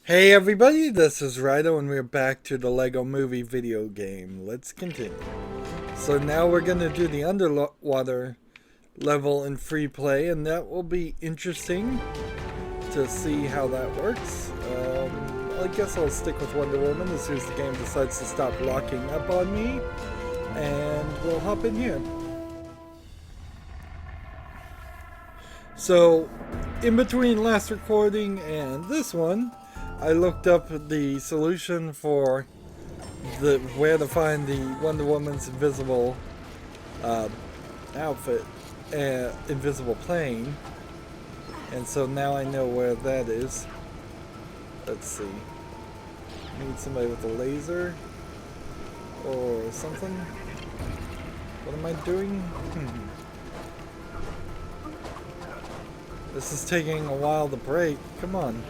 Hey everybody, this is Rydo and we're back to the Lego Movie video game. Let's continue. So now we're going to do the underwater level in free play, and that will be interesting to see how that works. I guess I'll stick with Wonder Woman as soon as the game decides to stop locking up on me, and we'll hop in here. So, in between last recording and this one, I looked up the solution for where to find the Wonder Woman's invisible outfit, invisible plane, and so now I know where that is. Let's see. Need somebody with a laser or something. What am I doing? This is taking a while to break. Come on.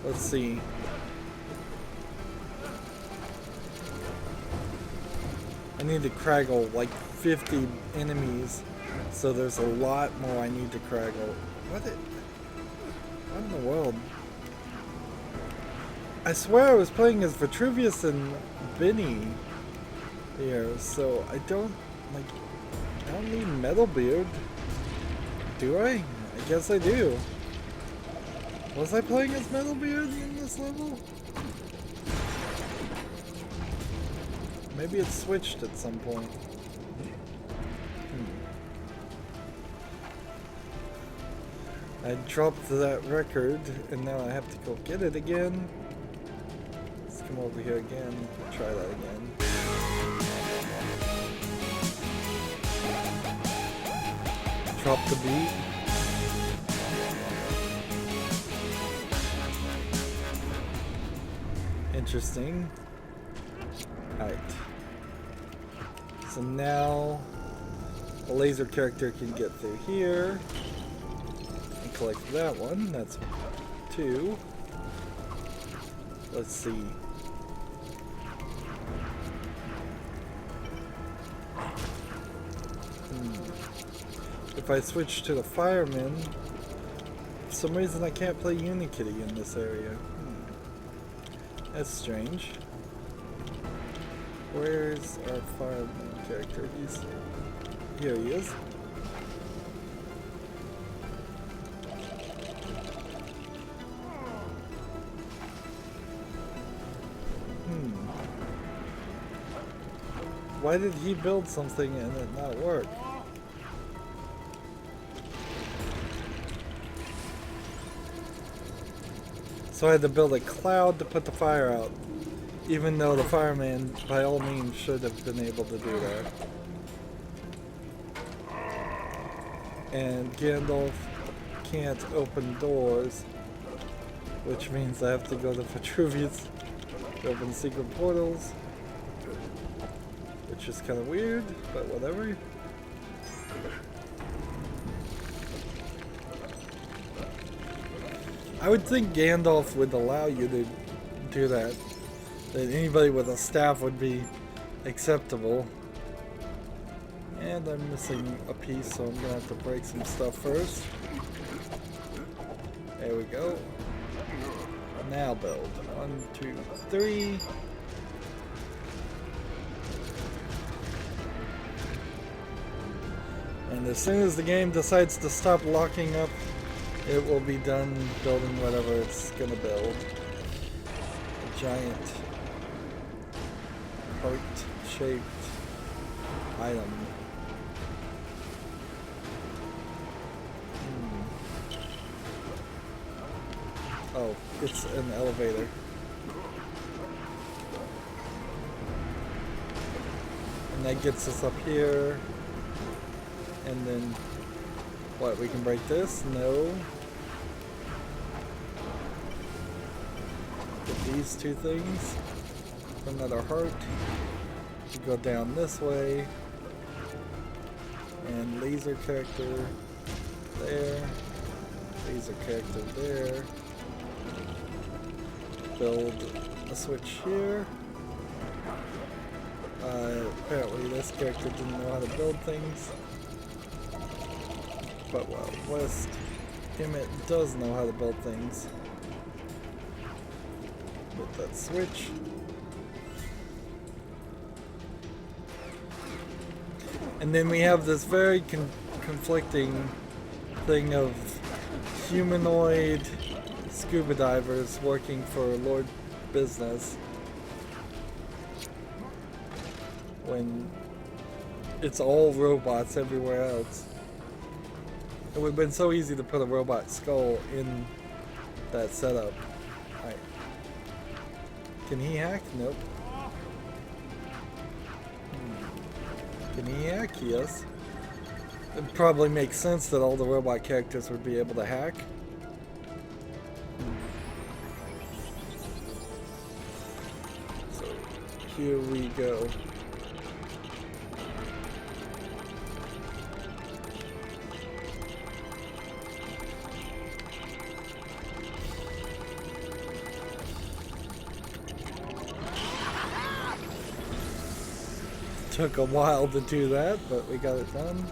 Let's see. I need to craggle like 50 enemies, so there's a lot more I need to craggle. What in the world? I swear I was playing as Vitruvius and Benny here, so I don't need Metalbeard. Do I? I guess I do. Was I playing as Metalbeard in this level? Maybe it switched at some point. I dropped that record and now I have to go get it again. Let's come over here again. Try that again. Drop the beat. Interesting. Alright. So now a laser character can get through here and collect that one. That's 2. Let's see. If I switch to the fireman, for some reason I can't play Unikitty in this area. That's strange. Where's our fireman character? Here he is. Why did he build something and it not work? So I had to build a cloud to put the fire out, even though the fireman, by all means, should have been able to do that. And Gandalf can't open doors, which means I have to go to Vitruvius to open secret portals, which is kind of weird, but whatever. I would think Gandalf would allow you to do that. That anybody with a staff would be acceptable. And I'm missing a piece, so I'm gonna have to break some stuff first. There we go. Now build. 1, 2, 3. And as soon as the game decides to stop locking up, it will be done building whatever it's gonna build. A giant heart-shaped item. Oh, it's an elevator. And that gets us up here. And then, what, we can break this? No. Get these 2 things. Another heart. We go down this way. And laser character there. Laser character there. Build a switch here. Apparently this character didn't know how to build things. But well, West Emmet does know how to build things. With that switch. And then we have this very conflicting thing of humanoid scuba divers working for Lord Business when it's all robots everywhere else. It would have been so easy to put a robot skull in that setup. Alright. Can he hack? Nope. Can he hack? Yes. It probably makes sense that all the robot characters would be able to hack. So here we go. Took a while to do that, but we got it done.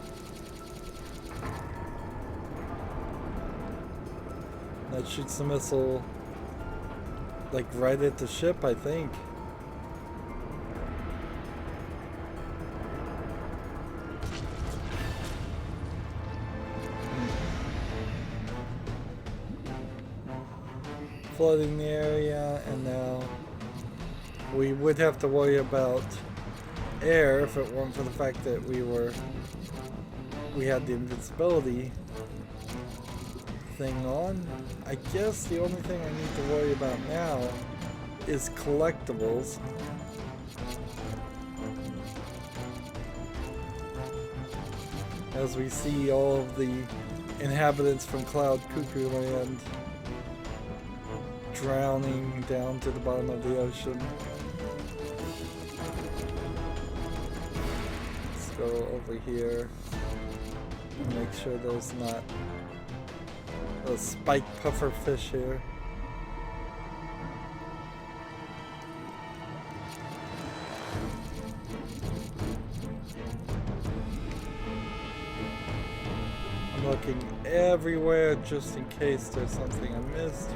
That shoots the missile like right at the ship, I think. Flooding the area, and now we would have to worry about air if it weren't for the fact that we had the invincibility thing on. I guess the only thing I need to worry about now is collectibles. As we see all of the inhabitants from Cloud Cuckoo Land drowning down to the bottom of the ocean. Go over here and make sure there's not a spike puffer fish here. I'm looking everywhere just in case there's something I missed.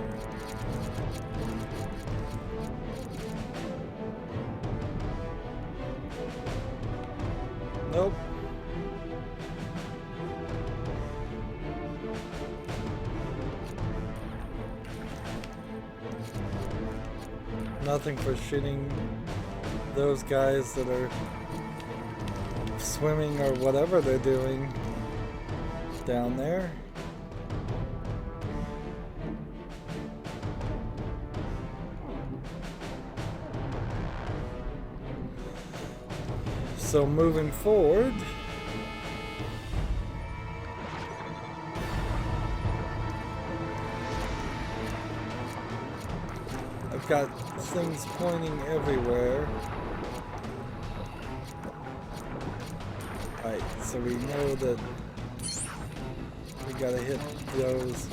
Nope. Nothing for shooting those guys that are swimming or whatever they're doing down there. So moving forward, I've got things pointing everywhere. Right, so we know that we gotta hit those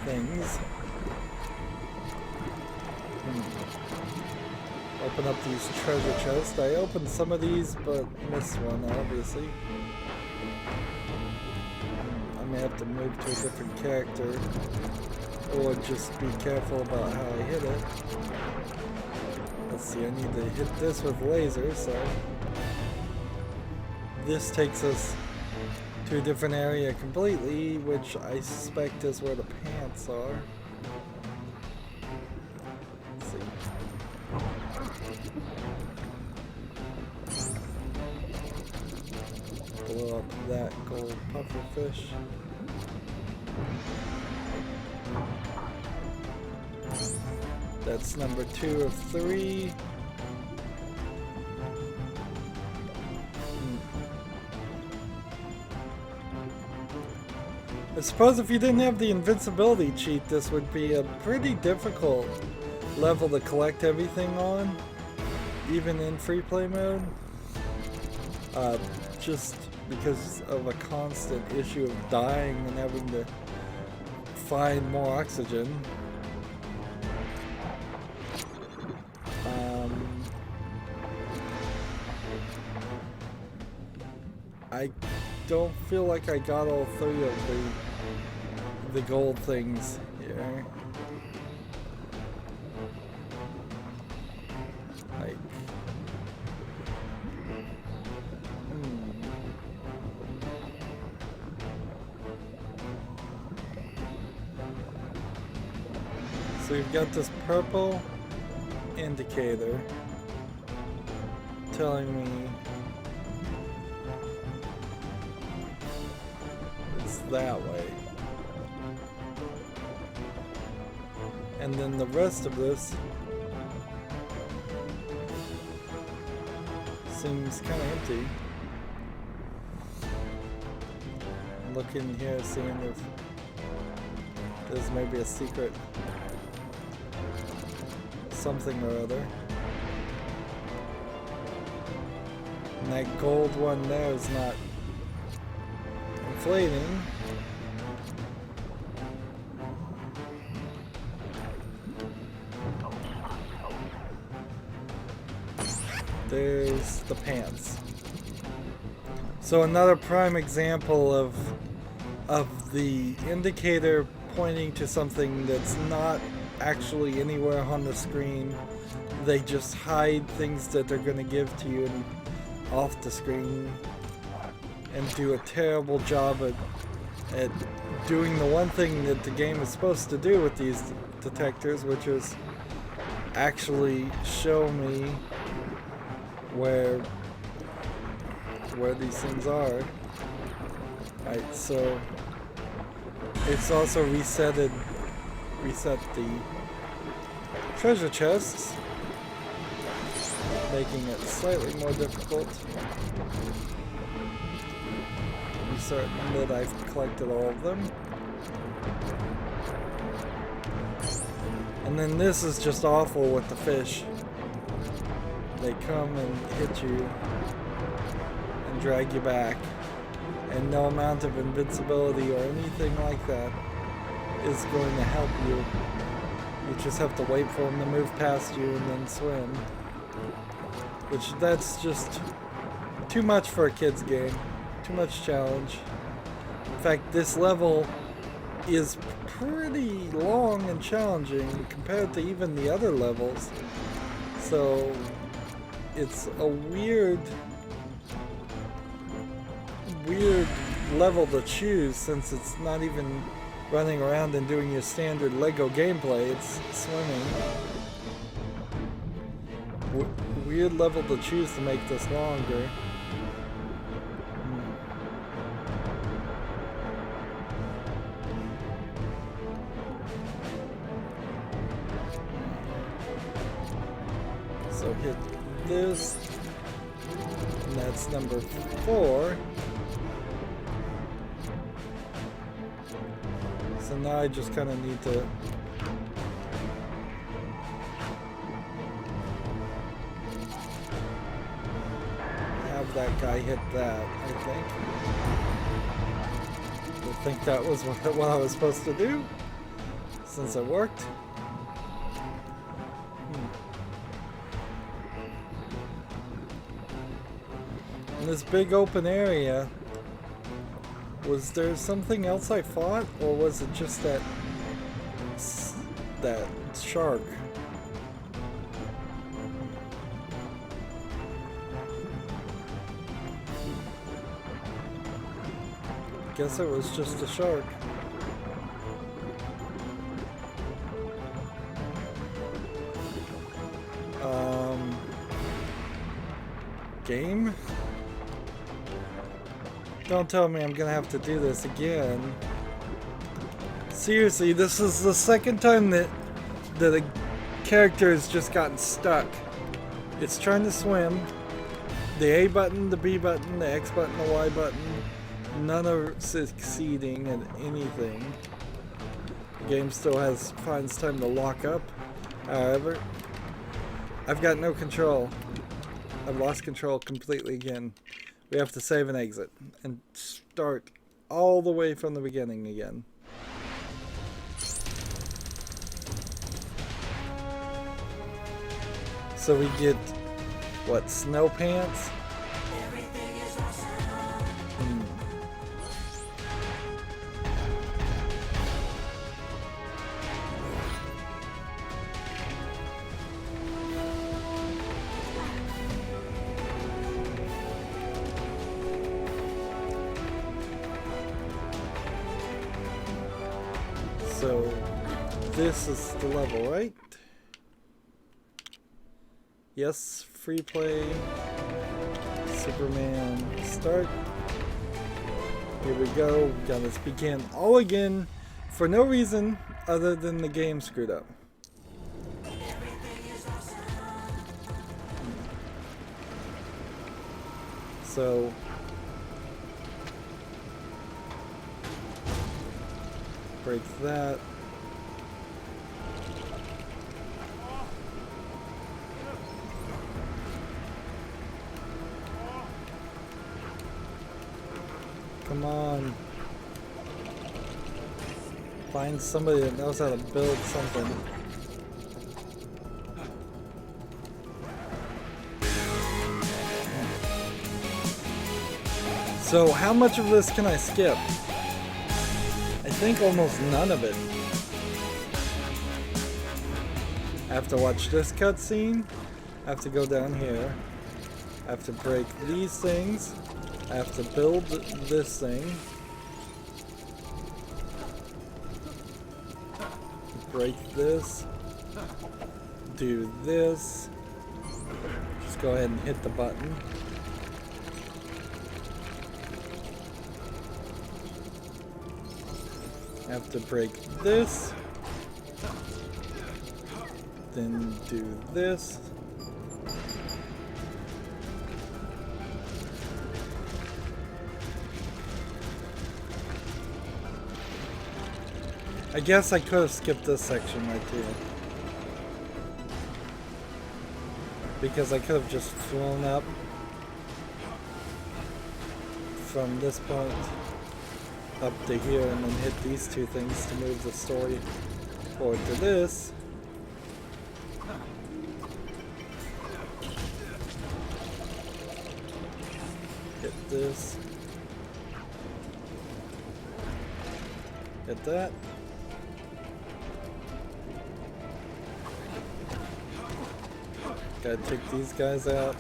things. Open up these treasure chests. I opened some of these, but missed one, obviously. I may have to move to a different character, or just be careful about how I hit it. Let's see, I need to hit this with lasers, so... This takes us to a different area completely, which I suspect is where the pants are. Blow up that gold pufferfish. That's number 2 of 3. I suppose if you didn't have the invincibility cheat, this would be a pretty difficult level to collect everything on, even in free play mode. Just because of a constant issue of dying and having to find more oxygen. I don't feel like I got all three of the gold things here. Like, So we've got this purple indicator telling me it's that way. And then the rest of this seems kind of empty. Look in here, seeing if there's maybe a secret something or other. And that gold one there is not inflating. There's the pants. So another prime example of the indicator pointing to something that's not actually anywhere on the screen. They just hide things that they're going to give to you off the screen and do a terrible job at doing the one thing that the game is supposed to do with these detectors, which is actually show me where these things are. Right, so it's also reset the treasure chests, making it slightly more difficult. I'm certain that I've collected all of them. And then this is just awful with the fish. They come and hit you and drag you back, and no amount of invincibility or anything like that is going to help you. You just have to wait for them to move past you and then swim. Which, that's just too much for a kid's game. Too much challenge. In fact, this level is pretty long and challenging compared to even the other levels. So it's a weird level to choose, since it's not even running around and doing your standard Lego gameplay. It's swimming. Weird level to choose to make this longer. So hit this, and that's number 4. So now I just kind of need to have that guy hit that, I think that was what I was supposed to do, since it worked. In this big open area, was there something else I fought, or was it just that shark? Guess it was just a shark. Game? Don't tell me I'm gonna have to do this again. Seriously, this is the second time that a character has just gotten stuck. It's trying to swim. The A button, the B button, the X button, the Y button, none are succeeding at anything. The game still finds time to lock up. However, I've got no control. I've lost control completely again. We have to save and exit and start all the way from the beginning again. So we get, what, snow pants? So this is the level, right? Yes, free play. Superman start. Here we go. Gotta begin all again for no reason other than the game screwed up. So break that. Come on. Find somebody that knows how to build something. So how much of this can I skip? I think almost none of it. I have to watch this cutscene. I have to go down here. I have to break these things. I have to build this thing. Break this. Do this. Just go ahead and hit the button. I have to break this. Then do this. I guess I could have skipped this section right here. Because I could have just flown up from this point up to here and then hit these two things to move the story forward to this. Hit this. Hit that. Gotta take these guys out.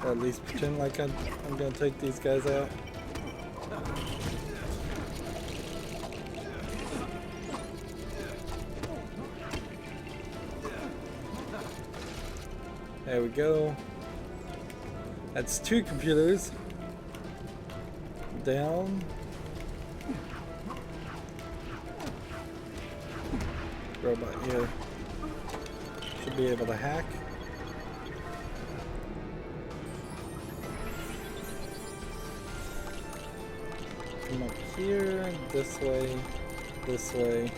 Or at least pretend like I'm gonna take these guys out. There we go. That's 2 computers. Down. Robot here. Should be able to hack. Come up here, this way, this way,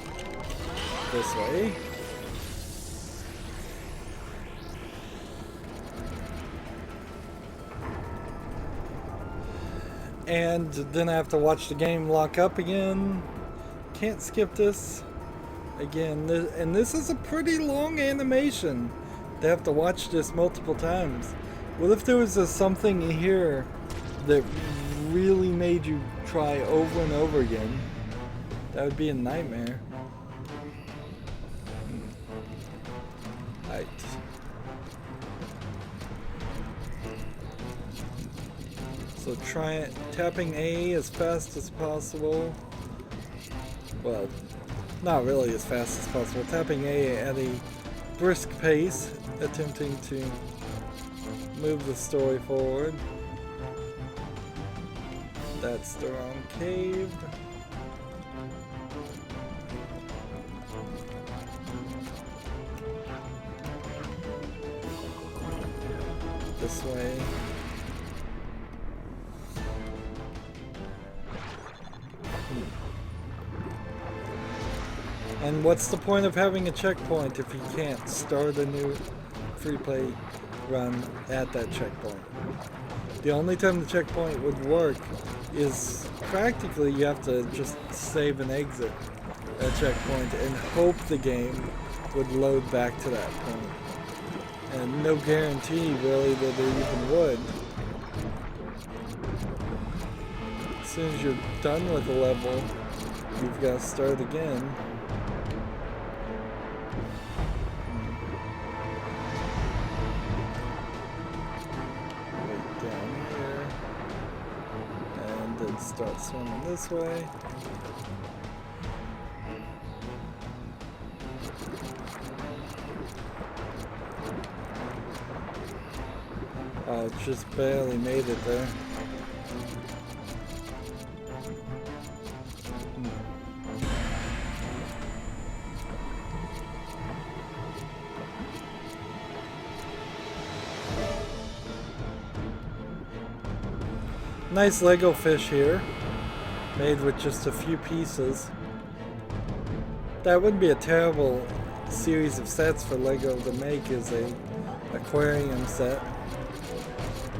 this way. And then I have to watch the game lock up again. Can't skip this. Again, and this is a pretty long animation. They have to watch this multiple times. What if there was something here that really made you try over and over again? That would be a nightmare. Right. So try tapping A as fast as possible. Well, not really as fast as possible. Tapping A at a brisk pace, attempting to move the story forward. That's the wrong cave. This way. And what's the point of having a checkpoint if you can't start a new free play run at that checkpoint? The only time the checkpoint would work is practically you have to just save and exit a checkpoint and hope the game would load back to that point. And no guarantee really that it even would. As soon as you're done with a level, you've got to start again. Start swimming this way. Oh, just barely made it there. Nice Lego fish here, made with just a few pieces. That wouldn't be a terrible series of sets for Lego to make, is a aquarium set.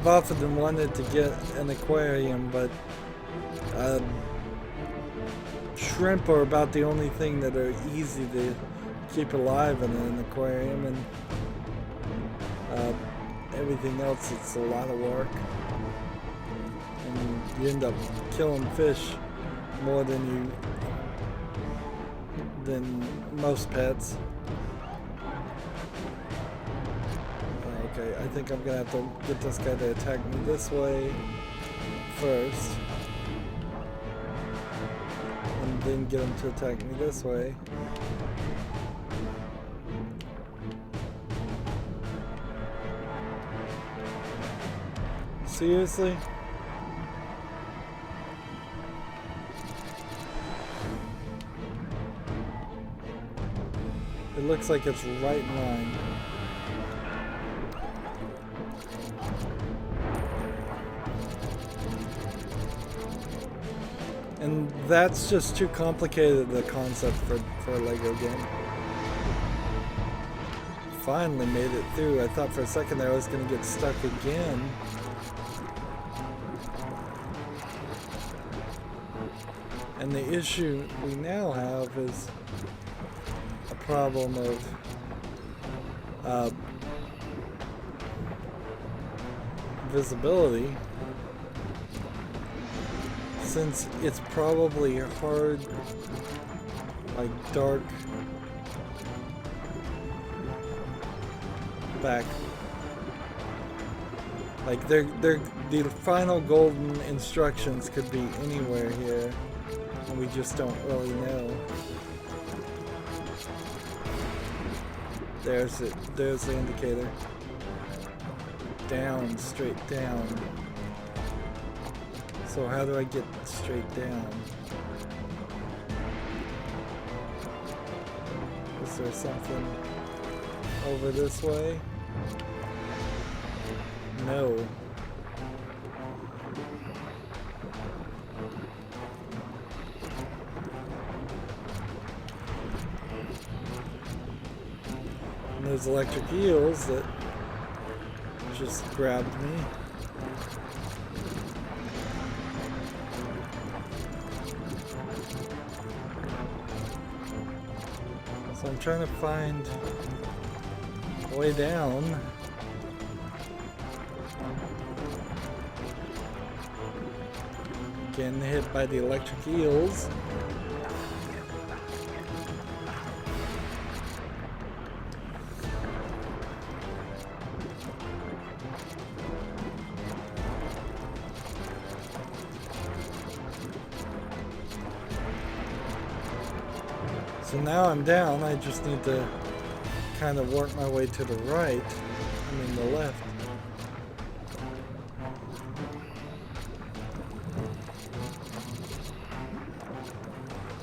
I've often wanted to get an aquarium, but shrimp are about the only thing that are easy to keep alive in an aquarium, and everything else, it's a lot of work. And you end up killing fish more than most pets. Okay, I think I'm gonna have to get this guy to attack me this way first, and then get him to attack me this way. Seriously? It looks like it's right in line. And that's just too complicated a concept for a Lego game. Finally made it through. I thought for a second there I was going to get stuck again. And the issue we now have is a problem of visibility, since it's probably hard, like dark back, like the final golden instructions could be anywhere here, and we just don't really know. There's it. There's the indicator. Down, straight down. So how do I get straight down? Is there something over this way? No. And there's electric eels that just grabbed me. So I'm trying to find a way down. Getting hit by the electric eels. So now I'm down, I just need to kind of work my way to the right, I mean the left.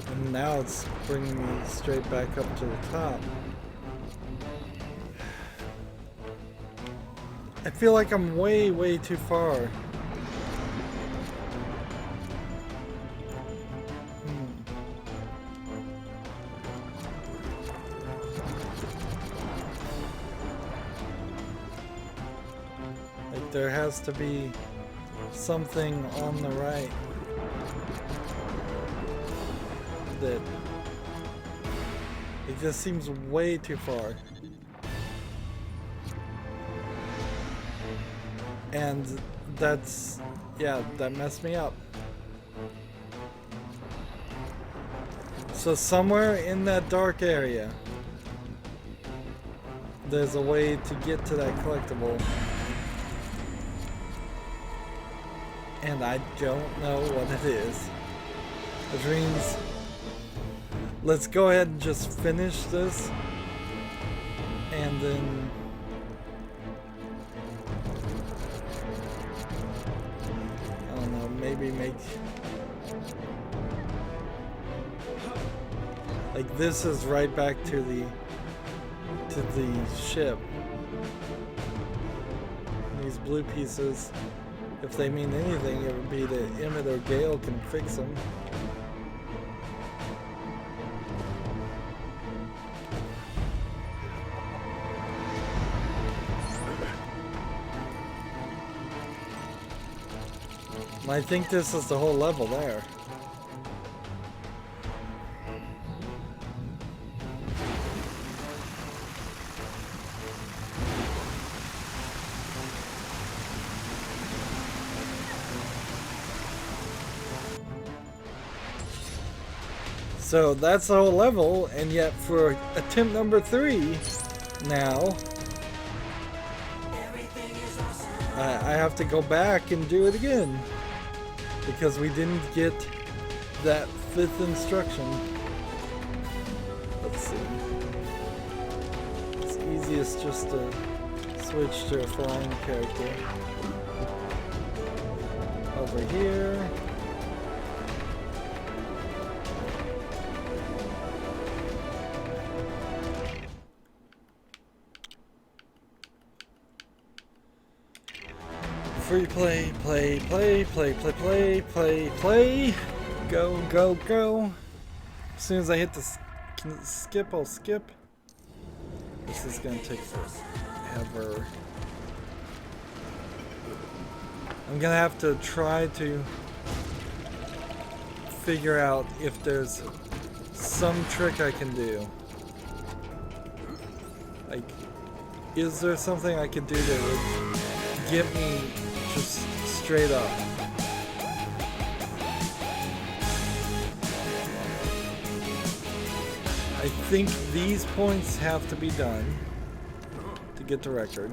And now it's bringing me straight back up to the top. I feel like I'm way too far. There has to be something on the right that it just seems way too far. And that's, yeah, that messed me up. So somewhere in that dark area, there's a way to get to that collectible. And I don't know what it is. Which means, let's go ahead and just finish this. And then maybe make... Like this is right back to the ship. These blue pieces, if they mean anything, it would be that Emmet or Gale can fix them. I think this is the whole level there. So that's the whole level, and yet for attempt number 3 now, I have to go back and do it again because we didn't get that 5th instruction. Let's see. It's easiest just to switch to a flying character. Over here. Free play, play, play, play, play, play, play, play. Go, go, go. As soon as I hit the skip, I'll skip. This is gonna take forever. I'm gonna have to try to figure out if there's some trick I can do. Like, is there something I could do that would get me just straight up? I think these points have to be done to get the record.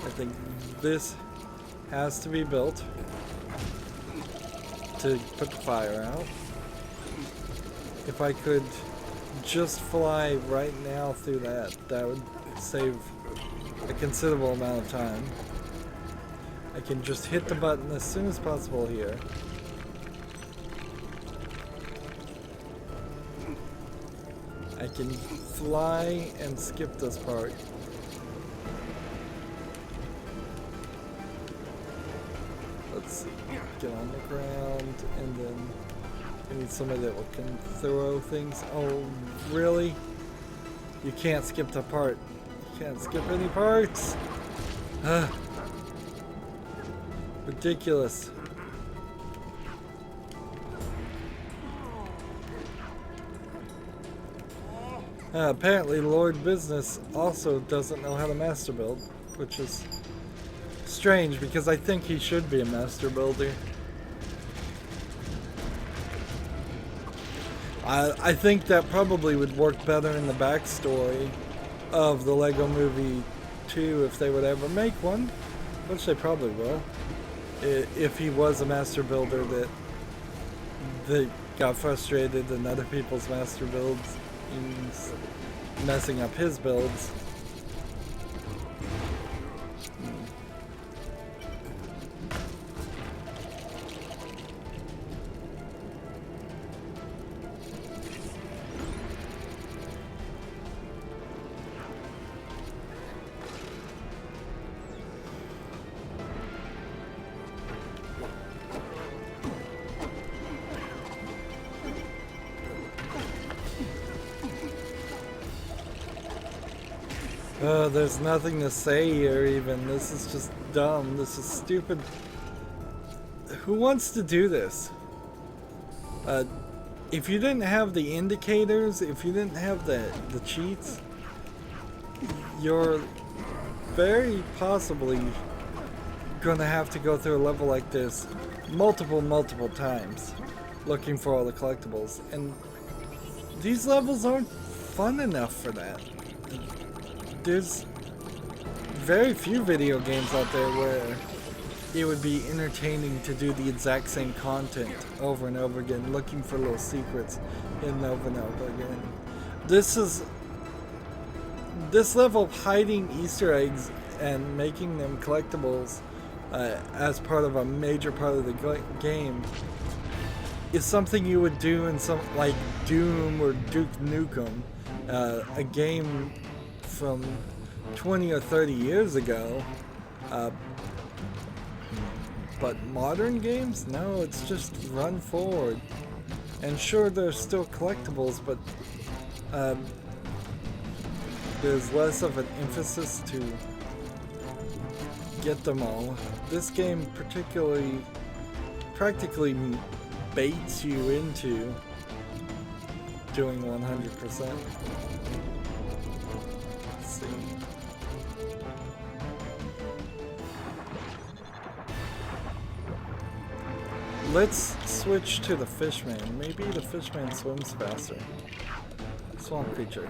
I think this has to be built to put the fire out. If I could just fly right now through that, that would save a considerable amount of time. I can just hit the button as soon as possible here. I can fly and skip this part. Let's see. Get on the ground, and then I need somebody that can throw things. Oh, really? You can't skip the part. You can't skip any parts. Ridiculous. Apparently Lord Business also doesn't know how to master build, which is strange because I think he should be a master builder. I think that probably would work better in the backstory of the Lego Movie 2 if they would ever make one, which they probably will. If he was a master builder that got frustrated in other people's master builds and messing up his builds. There's nothing to say here even. This is just dumb. This is stupid. Who wants to do this? If you didn't have the indicators, if you didn't have the cheats, you're very possibly gonna have to go through a level like this multiple times looking for all the collectibles. And these levels aren't fun enough for that. There's very few video games out there where it would be entertaining to do the exact same content over and over again, looking for little secrets and over again. This level of hiding Easter eggs and making them collectibles as part of a major part of the game is something you would do in some like Doom or Duke Nukem, a game from 20 or 30 years ago. But modern games, no, it's just run forward. And sure, there's still collectibles, but there's less of an emphasis to get them all. This game particularly practically baits you into doing 100%. Let's see. Let's switch to the fishman. Maybe the fishman swims faster. Swamp creature.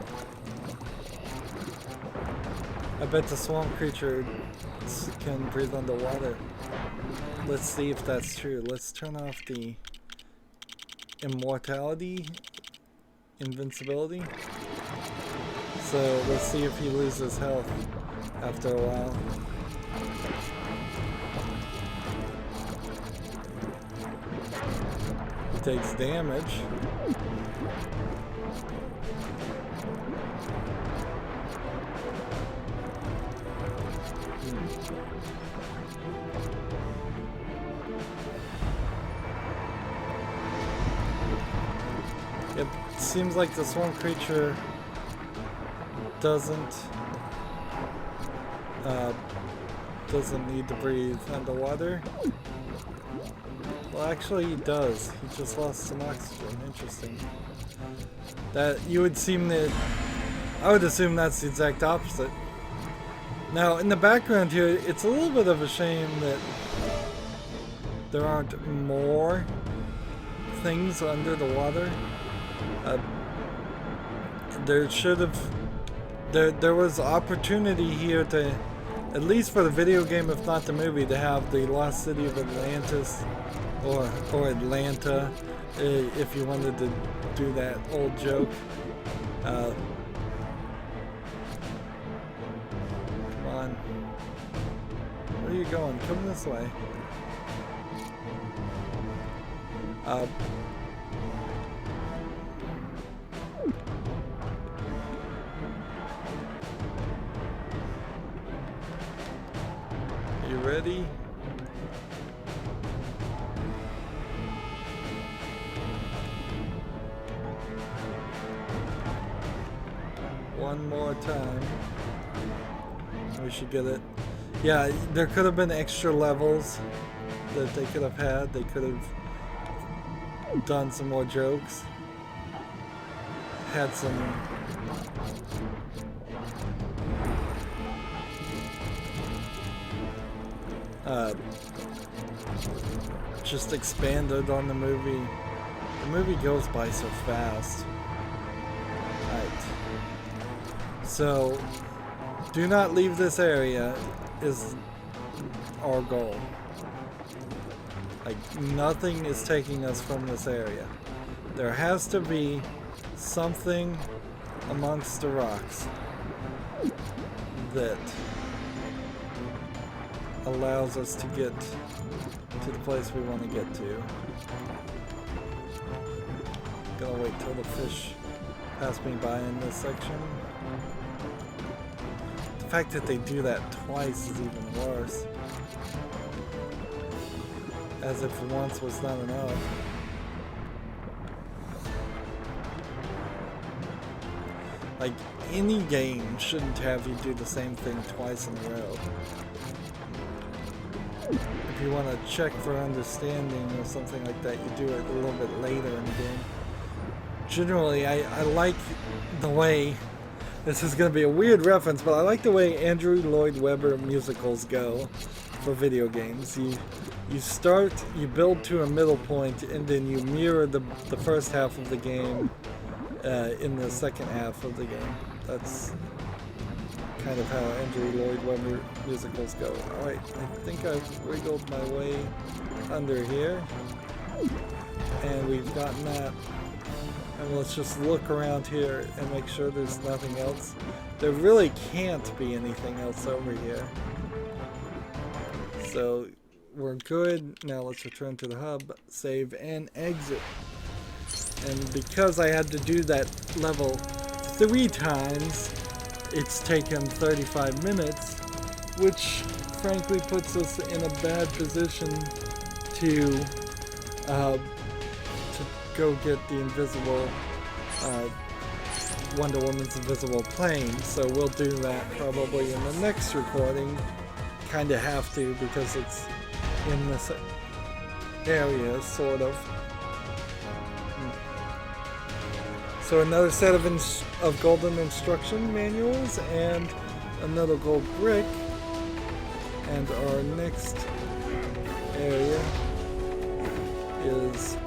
I bet the swamp creature can breathe underwater. Let's see if that's true. Let's turn off the immortality, invincibility. So let's see if he loses health after a while. He takes damage. It seems like the swamp creature doesn't need to breathe underwater. Well, actually he does. He just lost some oxygen. Interesting. That you would seem that I would assume that's the exact opposite. Now in the background here, it's a little bit of a shame that there aren't more things under the water. There should have there was opportunity here to, at least for the video game if not the movie, to have the lost city of Atlantis or Atlanta, if you wanted to do that old joke. Come on, where are you going? Come this way. You ready? One more time. We should get it. Yeah, there could have been extra levels that they could have had. They could have done some more jokes. Had some just expanded on the movie. The movie goes by so fast. Right. So, do not leave this area is our goal. Like, nothing is taking us from this area. There has to be something amongst the rocks that allows us to get to the place we want to get to. Gotta wait till the fish pass me by in this section. The fact that they do that twice is even worse. As if once was not enough. Like, any game shouldn't have you do the same thing twice in a row. If you want to check for understanding or something like that, you do it a little bit later in the game. Generally, I like the way, this is going to be a weird reference, but I like the way Andrew Lloyd Webber musicals go for video games. You start, you build to a middle point, and then you mirror the first half of the game in the second half of the game. That's kind of how Andrew Lloyd Webber musicals go. Alright, I think I've wiggled my way under here. And we've gotten that. And let's just look around here and make sure there's nothing else. There really can't be anything else over here. So we're good. Now let's return to the hub, save and exit. And because I had to do that level 3 times, it's taken 35 minutes, which frankly puts us in a bad position to go get the invisible Wonder Woman's invisible plane. So we'll do that probably in the next recording. Kind of have to, because it's in this area, sort of. So another set of golden instruction manuals and another gold brick. And our next area is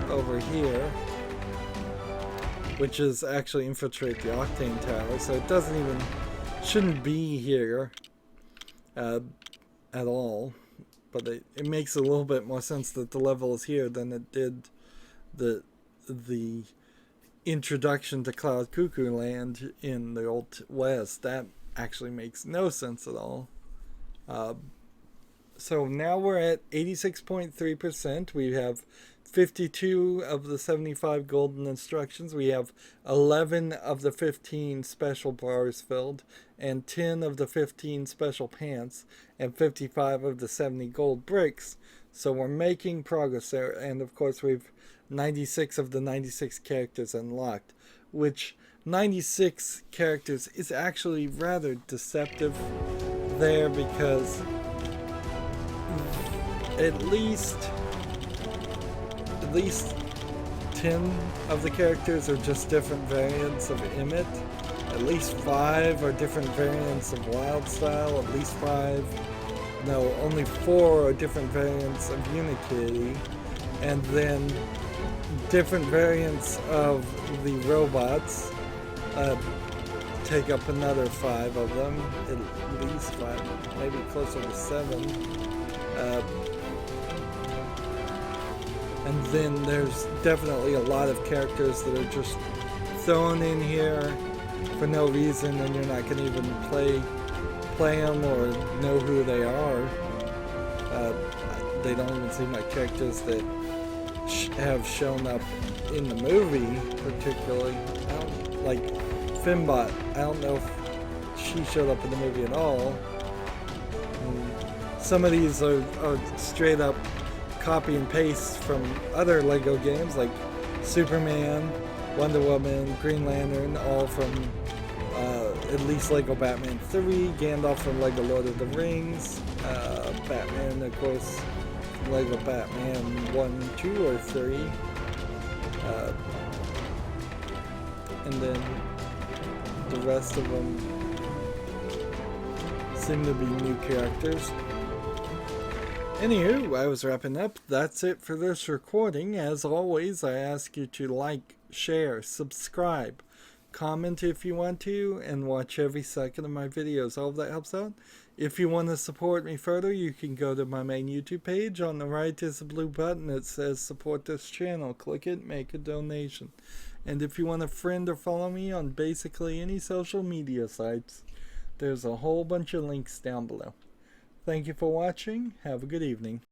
over here, which is actually infiltrate the Octane Tower. So it shouldn't be here at all. But it makes a little bit more sense that the level is here than it did the introduction to Cloud Cuckoo Land in the Old West. That actually makes no sense at all. So now we're at 86.3%. We have 52 of the 75 golden instructions. We have 11 of the 15 special bars filled, and 10 of the 15 special pants, and 55 of the 70 gold bricks. So we're making progress there, and of course we've 96 of the 96 characters unlocked, which 96 characters is actually rather deceptive there, because at least 10 of the characters are just different variants of Emmet. At least 5 are different variants of Wildstyle. At least 5, no, only 4 are different variants of Unikitty. And then different variants of the robots take up another 5 of them. At least 5, maybe closer to 7. And then there's definitely a lot of characters that are just thrown in here for no reason, and you're not going to even play them or know who they are. They don't even seem like characters that have shown up in the movie, particularly. Like Fimbot, I don't know if she showed up in the movie at all. And some of these are straight up copy and paste from other Lego games, like Superman, Wonder Woman, Green Lantern, all from at least Lego Batman 3, Gandalf from Lego Lord of the Rings, Batman, of course, from Lego Batman 1, 2, or 3, and then the rest of them seem to be new characters. Anywho, I was wrapping up. That's it for this recording. As always, I ask you to like, share, subscribe, comment if you want to, and watch every second of my videos. All of that helps out. If you want to support me further, you can go to my main YouTube page. On the right is a blue button that says support this channel. Click it, make a donation. And if you want to friend or follow me on basically any social media sites, there's a whole bunch of links down below. Thank you for watching. Have a good evening.